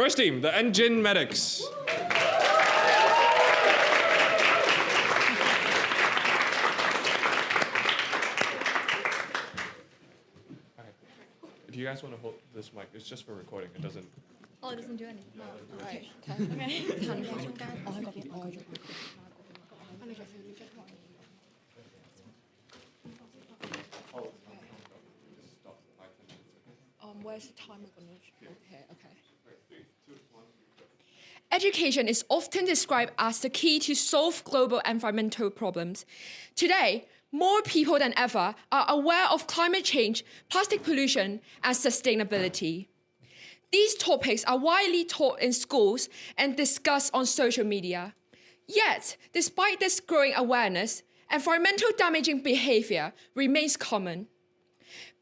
First team, the Enginemedics. If you guys want to hold this mic, it's just for recording. It doesn't. Oh, it doesn't do anything. Right. Okay. Where's the timer going to? Okay. Education is often described as the key to solve global environmental problems. Today, more people than ever are aware of climate change, plastic pollution, and sustainability. These topics are widely taught in schools and discussed on social media. Yet, despite this growing awareness, environmental damaging behavior remains common.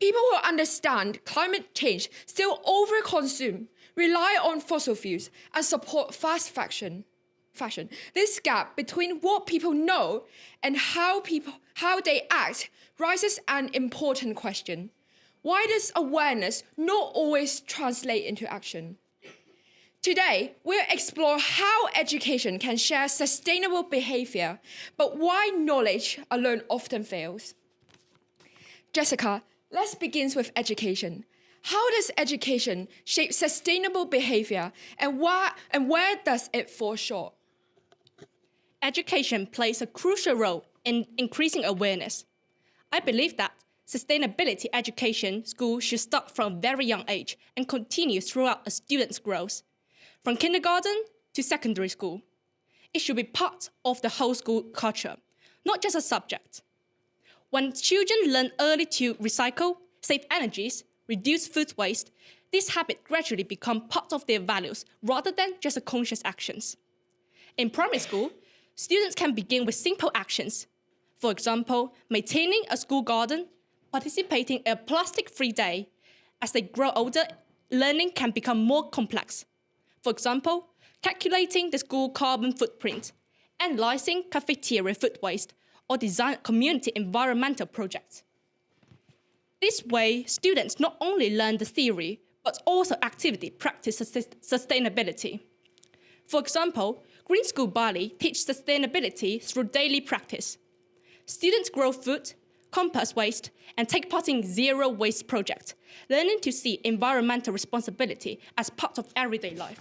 People who understand climate change still overconsume, rely on fossil fuels, and support fast fashion. This gap between what people know and how they act raises an important question. Why does awareness not always translate into action? Today, we'll explore how education can share sustainable behavior, but why knowledge alone often fails. Jessica, let's begin with education. How does education shape sustainable behavior, and where does it fall short? Education plays a crucial role in increasing awareness. I believe that sustainability education schools should start from a very young age and continue throughout a student's growth, from kindergarten to secondary school. It should be part of the whole school culture, not just a subject. When children learn early to recycle, save energies, reduce food waste, this habit gradually becomes part of their values rather than just a conscious actions. In primary school, students can begin with simple actions. For example, maintaining a school garden, participating in a plastic-free day. As they grow older, learning can become more complex. For example, calculating the school carbon footprint, analyzing cafeteria food waste, or design community environmental projects. This way, students not only learn the theory, but also actively practice sustainability. For example, Green School Bali teach sustainability through daily practice. Students grow food, compost waste, and take part in zero waste projects, learning to see environmental responsibility as part of everyday life.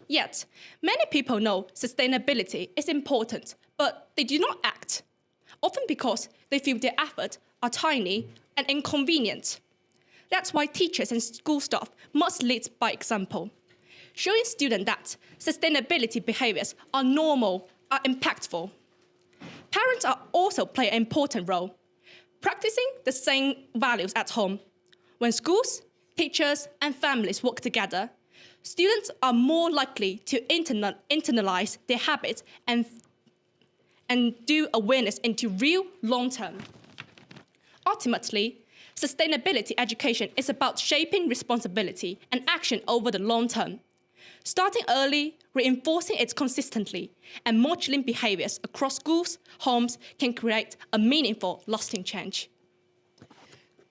Yet, many people know sustainability is important, but they do not act, often because they feel their efforts are tiny and inconvenient. That's why teachers and school staff must lead by example, showing students that sustainability behaviors are normal, are impactful. Parents are also play an important role, practicing the same values at home. When schools, teachers, and families work together, students are more likely to internalize their habits and do awareness into real long-term. Ultimately, sustainability education is about shaping responsibility and action over the long term. Starting early, reinforcing it consistently, and modeling behaviors across schools, homes can create a meaningful, lasting change.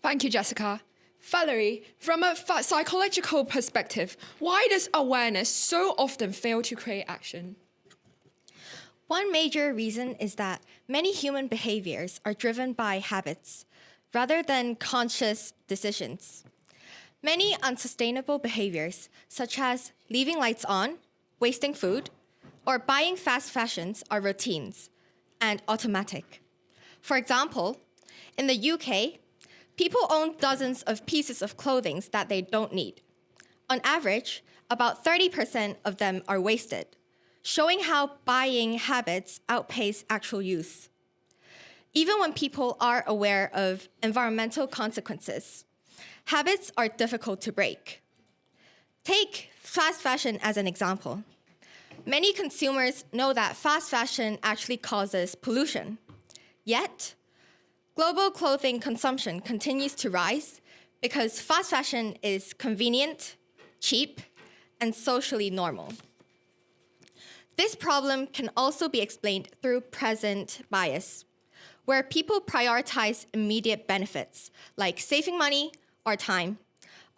Thank you, Jessica. Valerie, from a psychological perspective, why does awareness so often fail to create action? One major reason is that many human behaviors are driven by habits rather than conscious decisions. Many unsustainable behaviors, such as leaving lights on, wasting food, or buying fast fashions, are routines and automatic. For example, in the UK, people own dozens of pieces of clothing that they don't need. On average, about 30% of them are wasted, showing how buying habits outpace actual use. Even when people are aware of environmental consequences, habits are difficult to break. Take fast fashion as an example. Many consumers know that fast fashion actually causes pollution. Yet, global clothing consumption continues to rise because fast fashion is convenient, cheap, and socially normal. This problem can also be explained through present bias, where people prioritize immediate benefits like saving money or time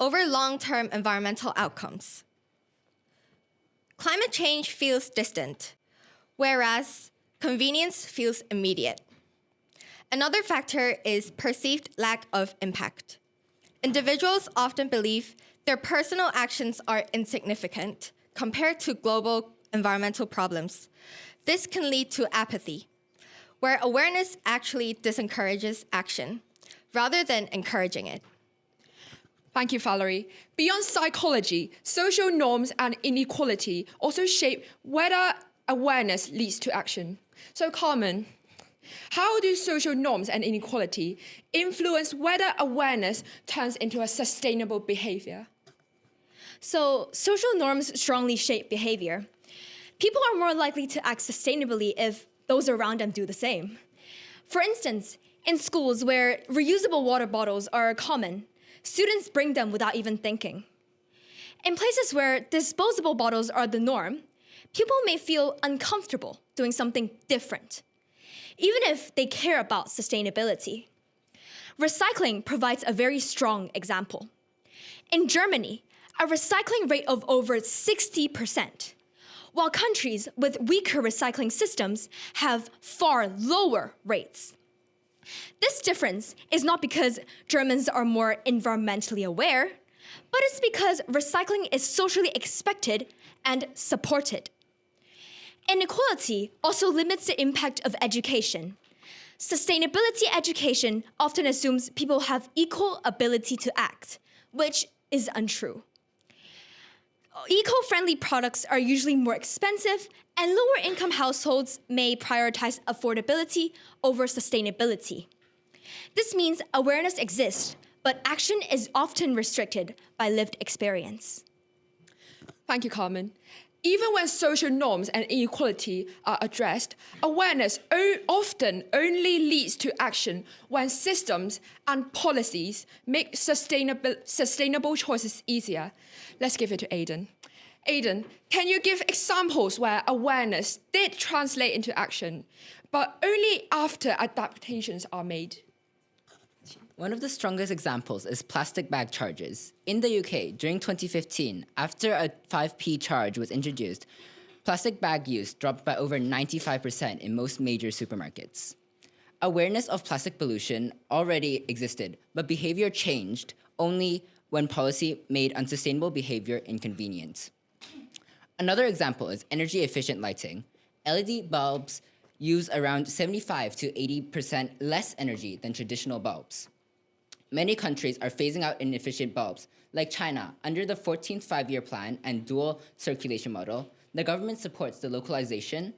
over long-term environmental outcomes. Climate change feels distant, whereas convenience feels immediate. Another factor is perceived lack of impact. Individuals often believe their personal actions are insignificant compared to global environmental problems. This can lead to apathy, where awareness actually disencourages action rather than encouraging it. Thank you, Valerie. Beyond psychology, social norms and inequality also shape whether awareness leads to action. So, Carmen, how do social norms and inequality influence whether awareness turns into a sustainable behavior? So, social norms strongly shape behavior. People are more likely to act sustainably if those around them do the same. For instance, in schools where reusable water bottles are common, students bring them without even thinking. In places where disposable bottles are the norm, people may feel uncomfortable doing something different, even if they care about sustainability. Recycling provides a very strong example. In Germany, a recycling rate of over 60%, while countries with weaker recycling systems have far lower rates. This difference is not because Germans are more environmentally aware, but it's because recycling is socially expected and supported. Inequality also limits the impact of education. Sustainability education often assumes people have equal ability to act, which is untrue. Eco-friendly products are usually more expensive, and lower-income households may prioritize affordability over sustainability. This means awareness exists, but action is often restricted by lived experience. Thank you, Carmen. Even when social norms and inequality are addressed, awareness often only leads to action when systems and policies make sustainable choices easier. Let's give it to Aidan. Aidan, can you give examples where awareness did translate into action, but only after adaptations are made? One of the strongest examples is plastic bag charges. In the UK, during 2015, after a 5p charge was introduced, plastic bag use dropped by over 95% in most major supermarkets. Awareness of plastic pollution already existed, but behavior changed only when policy made unsustainable behavior inconvenient. Another example is energy-efficient lighting. LED bulbs use around 75 to 80% less energy than traditional bulbs. Many countries are phasing out inefficient bulbs, like China. Under the 14th five-year plan and dual circulation model, the government supports the localization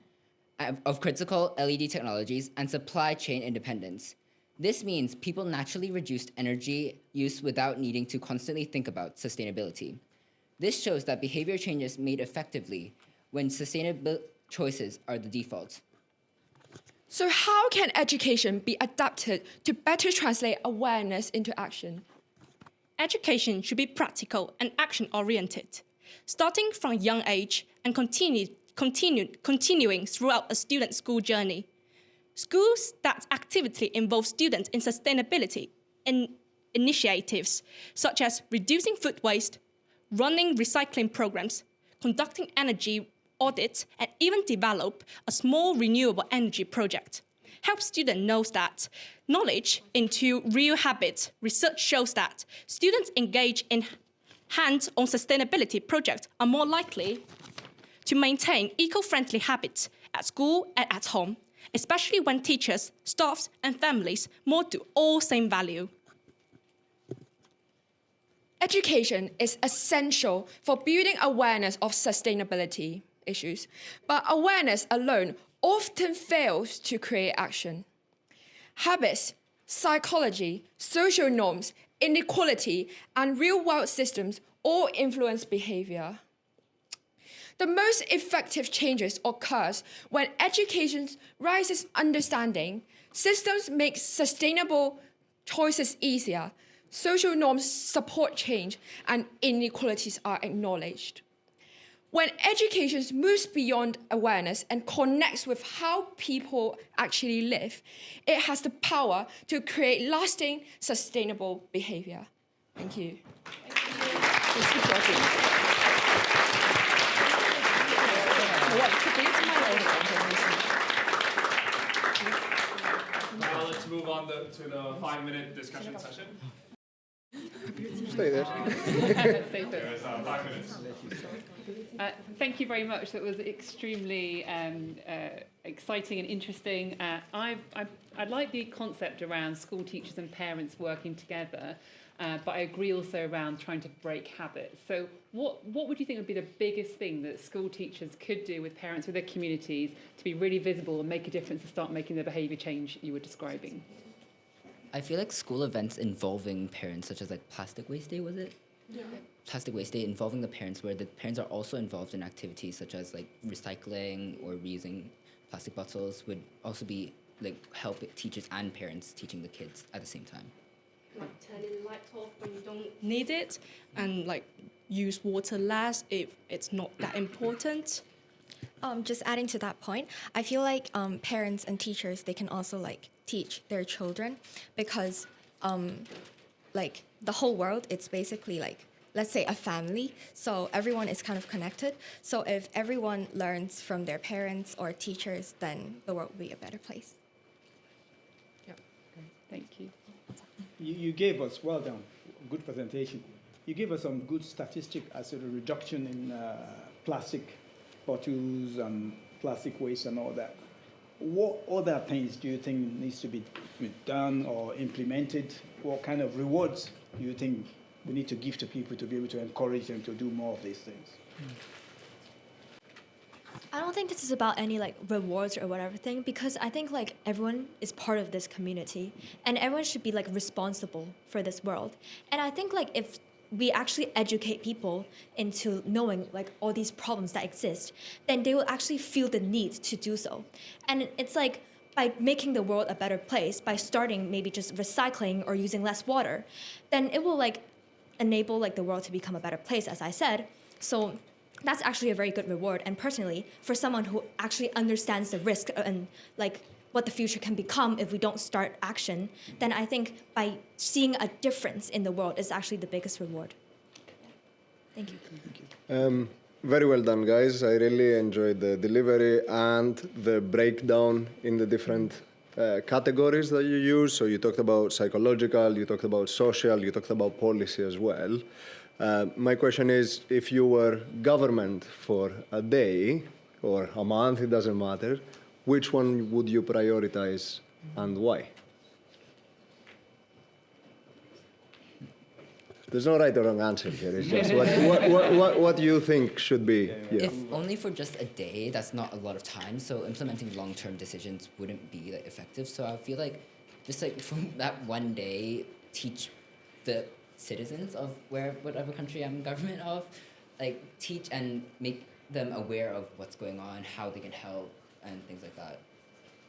of critical LED technologies and supply chain independence. This means people naturally reduced energy use without needing to constantly think about sustainability. This shows that behavior changes made effectively when sustainable choices are the default. So how can education be adapted to better translate awareness into action? Education should be practical and action-oriented, starting from a young age and continuing throughout a student's school journey. Schools that actively involve students in sustainability initiatives, such as reducing food waste, running recycling programs, conducting energy audits, and even develop a small renewable energy project. Help students know that knowledge into real habits. Research shows that students engaged in hands-on sustainability projects are more likely to maintain eco-friendly habits at school and at home, especially when teachers, staffs, and families more do all same value. Education is essential for building awareness of sustainability issues, but awareness alone often fails to create action. Habits, psychology, social norms, inequality, and real-world systems all influence behavior. The most effective changes occurs when education raises understanding, systems make sustainable choices easier, social norms support change, and inequalities are acknowledged. When education moves beyond awareness and connects with how people actually live, it has the power to create lasting, sustainable behavior. Thank you. Now let's move on to the 5-minute discussion session. Stay there. There's 5 minutes. Thank you very much. That was extremely exciting and interesting. I like the concept around school teachers and parents working together, but I agree also around trying to break habits. So what would you think would be the biggest thing that school teachers could do with parents, with their communities, to be really visible and make a difference and start making the behaviour change you were describing? I feel like school events involving parents, such as like Plastic Waste Day, was it? Yeah. Plastic Waste Day, involving the parents, where the parents are also involved in activities such as like recycling or reusing plastic bottles, would also be like help teachers and parents teaching the kids at the same time. Like turning the lights off when you don't need it, and like use water less if it's not that important. Just adding to that point, I feel like parents and teachers, they can also like teach their children, because like the whole world, it's basically like, let's say, a family. So everyone is kind of connected. So if everyone learns from their parents or teachers, then the world will be a better place. Thank you. You gave us, well done, good presentation. You gave us some good statistic as to the reduction in plastic bottles and plastic waste and all that. What other things do you think needs to be done or implemented? What kind of rewards do you think we need to give to people to be able to encourage them to do more of these things? I don't think this is about any like rewards or whatever thing, because I think like everyone is part of this community and everyone should be like responsible for this world. And I think like if we actually educate people into knowing like all these problems that exist, then they will actually feel the need to do so. And it's like by making the world a better place, by starting maybe just recycling or using less water, then it will like enable like the world to become a better place, as I said. So that's actually a very good reward. And personally, for someone who actually understands the risk and like what the future can become if we don't start action, then I think by seeing a difference in the world is actually the biggest reward. Thank you. Very well done, guys. I really enjoyed the delivery and the breakdown in the different categories that you use. So you talked about psychological, you talked about social, you talked about policy as well. My question is, if you were government for a day or a month, it doesn't matter, which one would you prioritize and why? There's no right or wrong answer here. It's just what you think should be. Yeah. If only for just a day, that's not a lot of time. So implementing long-term decisions wouldn't be like, effective. So I feel like just like from that one day, teach the citizens of whatever country I'm government of, like teach and make them aware of what's going on, how they can help, and things like that.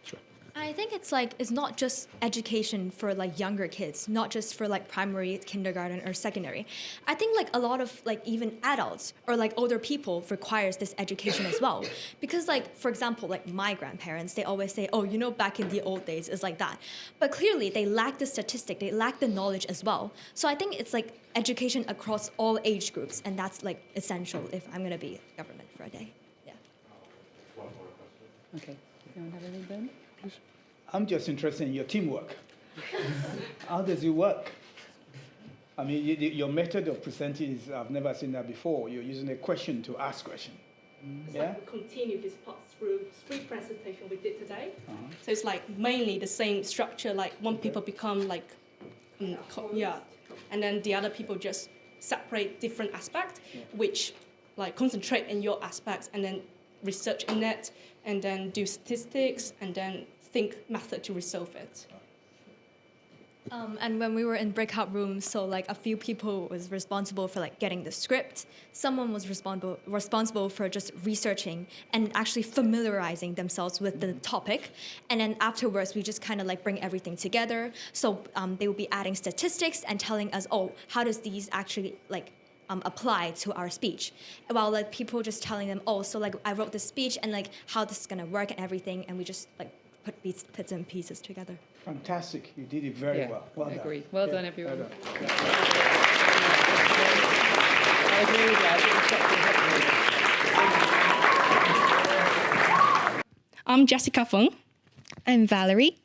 Sure. I think it's not just education for like younger kids, not just for like primary, kindergarten, or secondary. I think like a lot of like even adults or like older people requires this education as well. Because like, for example, like my grandparents, they always say, oh, you know, back in the old days, it's like that. But clearly they lack the statistic, they lack the knowledge as well. So I think it's like education across all age groups, and that's like essential if I'm gonna be government for a day. Yeah. Okay. Anyone have anything, Ben? I'm just interested in your teamwork. How does it work? I mean, your method of presenting is, I've never seen that before. You're using a question to ask question. Yeah? Like we continue this part through street presentation we did today. So it's like mainly the same structure, like one people become like, and then the other people just separate different aspects, which like concentrate in your aspects and then research in it, and then do statistics, and then think method to resolve it. And when we were in breakout rooms, so like a few people was responsible for like getting the script. Someone was responsible for just researching and actually familiarizing themselves with the topic. And then afterwards, we just kind of like bring everything together. So they will be adding statistics and telling us, oh, how does these actually like apply to our speech? While like people just telling them, oh, so like I wrote this speech and like how this is gonna work and everything, and we just like put bits and pieces together. Fantastic. You did it very well. Well done. I agree. Well done, everyone. Well done. was really good. I think it's I'm Jessica Feng. I'm Valerie.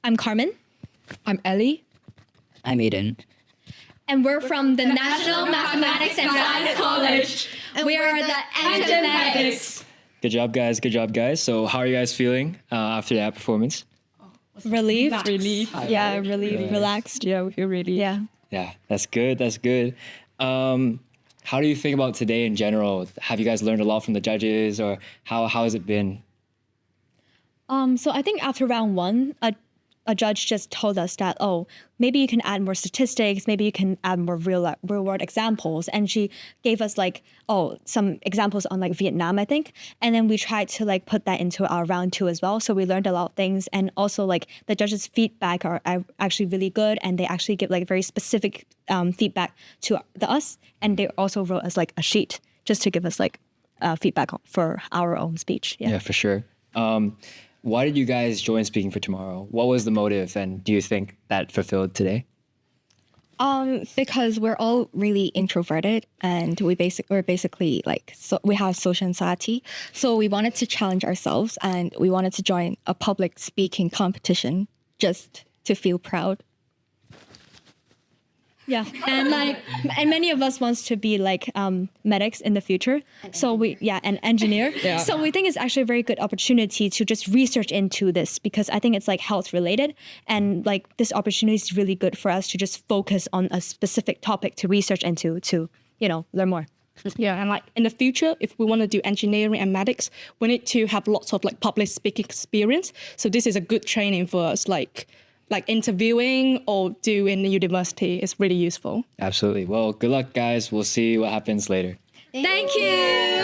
I'm Carmen. I'm Ellie. I'm Aiden. And we're from the National Mathematics and Science College. And we are the Enginemedics. Good job, guys. Good job, guys. So, how are you guys feeling after that performance? Relieved. Yeah, really relaxed. Yeah, we feel really. Yeah. Yeah, that's good. That's good. How do you think about today in general? Have you guys learned a lot from the judges, or how has it been? So I think after round one, a judge just told us that, oh, maybe you can add more statistics, maybe you can add more real world examples. And she gave us some examples on Vietnam, I think. And then we tried to put that into our round two as well. So we learned a lot of things. And also the judges' feedback are actually really good. And they actually give very specific feedback to us. And they also wrote us a sheet just to give us feedback for our own speech. Yeah, for sure. Why did you guys join Speaking for Tomorrow? What was the motive, and do you think that fulfilled today? Because we're all really introverted, and we're basically we have social anxiety. So we wanted to challenge ourselves, and we wanted to join a public speaking competition just to feel proud. Yeah, and many of us wants to be medics in the future. And engineer. Yeah. So we think it's actually a very good opportunity to just research into this, because I think it's health related, and this opportunity is really good for us to just focus on a specific topic to research into to learn more. Yeah, and in the future, if we want to do engineering and medics, we need to have lots of public speaking experience. So this is a good training for us, like interviewing or do in the university is really useful. Absolutely. Well, good luck, guys. We'll see what happens later. Thank you.